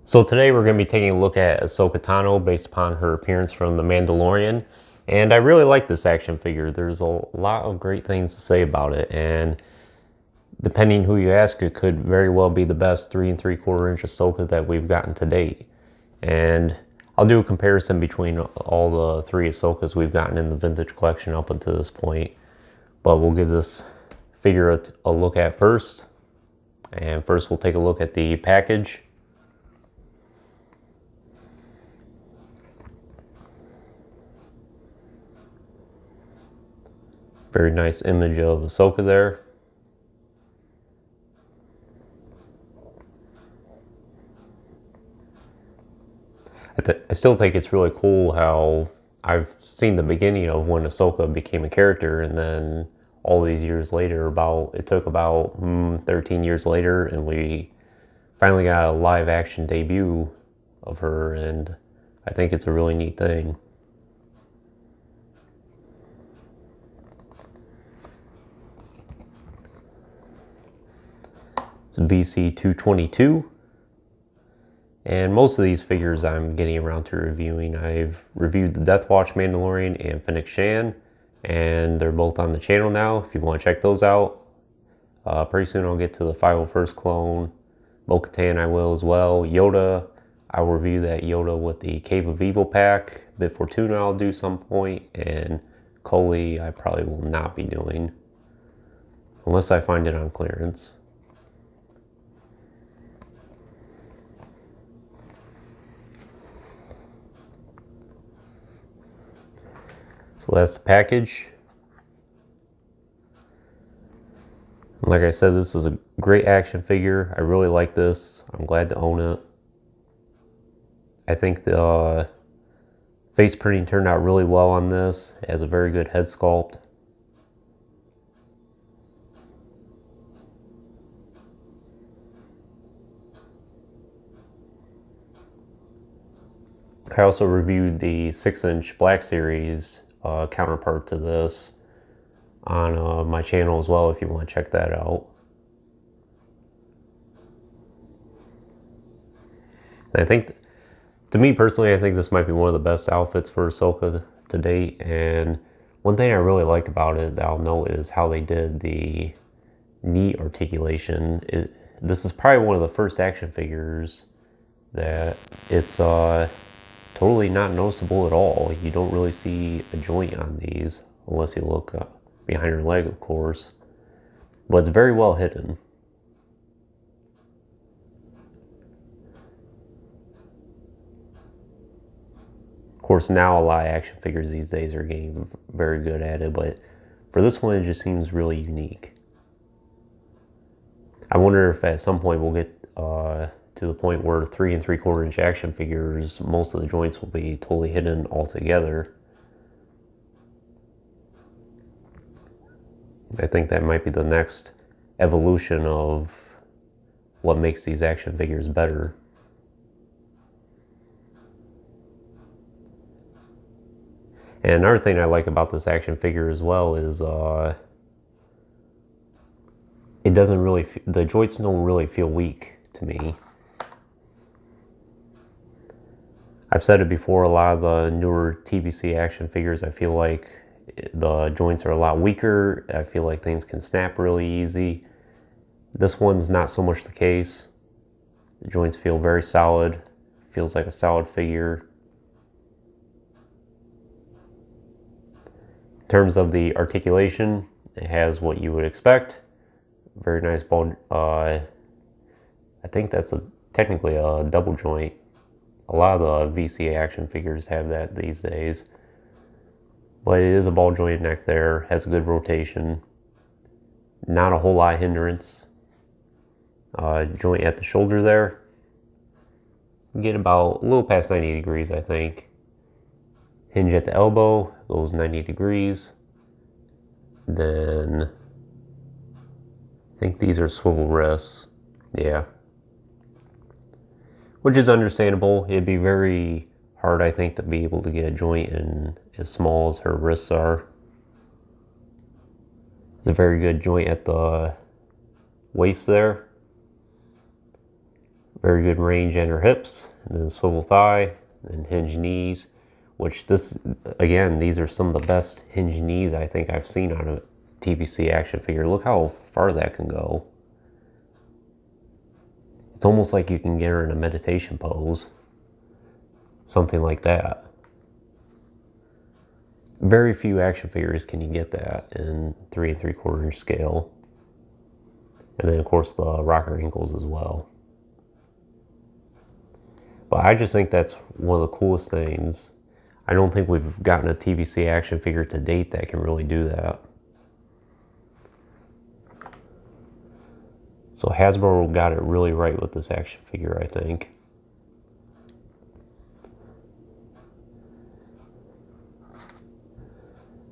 So today we're going to be taking a look at Ahsoka Tano based upon her appearance from The Mandalorian. And I really like this action figure. There's a lot of great things to say about it. And depending who you ask, it could very well be the best 3 3/4 inch Ahsoka that we've gotten to date. And I'll do a comparison between all the 3 Ahsokas we've gotten in the vintage collection up until this point. But we'll give this figure a look at first. And first we'll take a look at the package. Very nice image of Ahsoka there. I still think it's really cool how I've seen the beginning of when Ahsoka became a character, and then all these years later, it took about 13 years later, and we finally got a live action debut of her, and I think it's a really neat thing. It's VC 222. And most of these figures I'm getting around to reviewing. I've reviewed the Death Watch Mandalorian and Fennec Shan, and they're both on the channel now if you want to check those out. Pretty soon I'll get to the 501st clone. Bo-Katan I will as well. Yoda, I'll review that Yoda with the Cave of Evil pack. Bib Fortuna I'll do some point, and Coley I probably will not be doing unless I find it on clearance. So that's the package. Like I said, this is a great action figure. I really like this. I'm glad to own it. I think the face printing turned out really well on this. It has a very good head sculpt. I also reviewed the 6-inch Black Series counterpart to this on my channel as well if you want to check that out. I think, to me personally, I think this might be one of the best outfits for Ahsoka to date. And one thing I really like about it that I'll note is how they did the knee articulation. This is probably one of the first action figures that it's totally not noticeable at all. You don't really see a joint on these unless you look behind her leg, of course. But it's very well hidden. Of course, now a lot of action figures these days are getting very good at it, but for this one, it just seems really unique. I wonder if at some point we'll get to the point where 3 3/4 inch action figures, most of the joints will be totally hidden altogether. I think that might be the next evolution of what makes these action figures better. And another thing I like about this action figure as well is it doesn't really, the joints don't really feel weak to me. I've said it before, a lot of the newer TVC action figures, I feel like the joints are a lot weaker. I feel like things can snap really easy. This one's not so much the case. The joints feel very solid. Feels like a solid figure. In terms of the articulation, it has what you would expect. Very nice ball. I think that's technically a double joint. A lot of the VCA action figures have that these days. But it is a ball jointed neck there, has a good rotation. Not a whole lot of hindrance. Joint at the shoulder there. Get about a little past 90 degrees, I think. Hinge at the elbow, goes 90 degrees. Then, I think these are swivel wrists. Yeah. Which is understandable. It'd be very hard, I think, to be able to get a joint in as small as her wrists are. It's a very good joint at the waist there. Very good range in her hips, and then swivel thigh, and hinge knees, which this, again, these are some of the best hinge knees I think I've seen on a TVC action figure. Look how far that can go. It's almost like you can get her in a meditation pose. Something like that. Very few action figures can you get that in 3 3/4 inch scale. And then of course the rocker ankles as well. But I just think that's one of the coolest things. I don't think we've gotten a TVC action figure to date that can really do that. So Hasbro got it really right with this action figure, I think.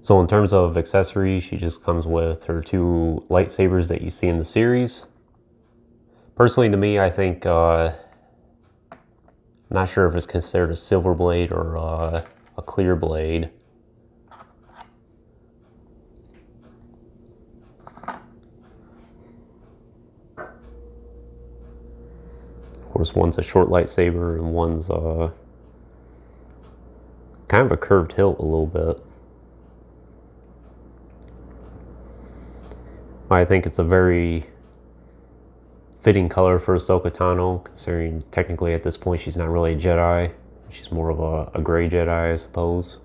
So in terms of accessories, she just comes with her 2 lightsabers that you see in the series. Personally, to me, I think, not sure if it's considered a silver blade or a clear blade. Of course, one's a short lightsaber and one's kind of a curved hilt a little bit. I think it's a very fitting color for Ahsoka Tano, considering technically at this point she's not really a Jedi. She's more of a gray Jedi, I suppose.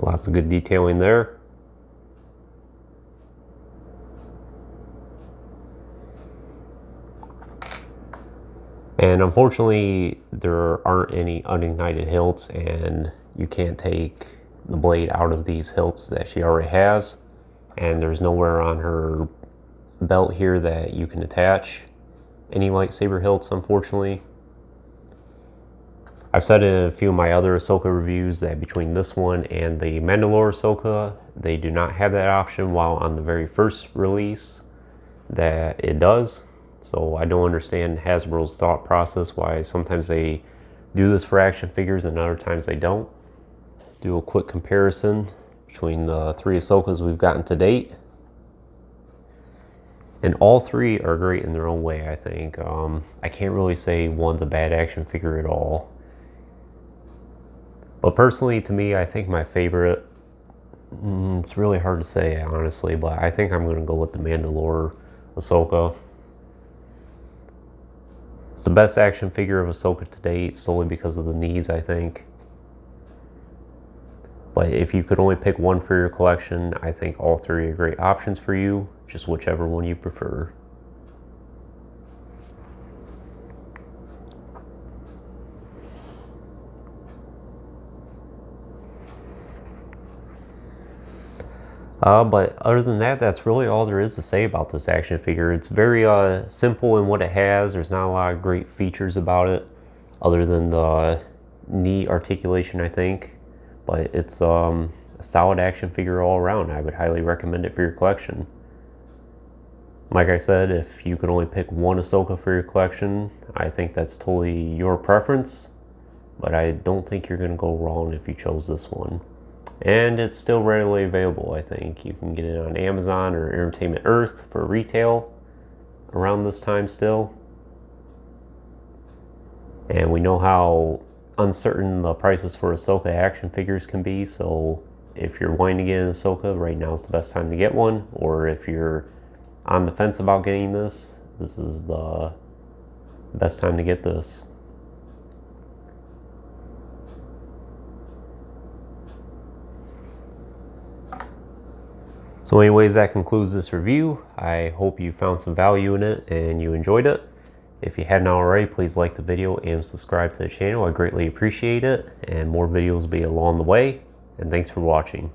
Lots of good detailing there. And unfortunately, there aren't any unignited hilts, and you can't take the blade out of these hilts that she already has. And there's nowhere on her belt here that you can attach any lightsaber hilts, unfortunately. I've said in a few of my other Ahsoka reviews that between this one and the Mandalore Ahsoka, they do not have that option, while on the very first release that it does. So I don't understand Hasbro's thought process, why sometimes they do this for action figures and other times they don't. Do a quick comparison between the 3 Ahsokas we've gotten to date. And all 3 are great in their own way, I think. I can't really say one's a bad action figure at all. But personally, to me, I think my favorite, it's really hard to say, honestly, but I think I'm going to go with the Mandalore Ahsoka. It's the best action figure of Ahsoka to date, solely because of the knees, I think. But if you could only pick one for your collection, I think all 3 are great options for you, just whichever one you prefer. But other than that, that's really all there is to say about this action figure. It's very simple in what it has. There's not a lot of great features about it, other than the knee articulation, I think. But it's a solid action figure all around. I would highly recommend it for your collection. Like I said, if you could only pick one Ahsoka for your collection, I think that's totally your preference. But I don't think you're going to go wrong if you chose this one. And it's still readily available, I think. You can get it on Amazon or Entertainment Earth for retail around this time still. And we know how uncertain the prices for Ahsoka action figures can be, so if you're wanting to get an Ahsoka, right now is the best time to get one. Or if you're on the fence about getting this, this is the best time to get this. So anyways, that concludes this review. I hope you found some value in it and you enjoyed it. If you haven't already, please like the video and subscribe to the channel. I greatly appreciate it, and more videos will be along the way. And thanks for watching.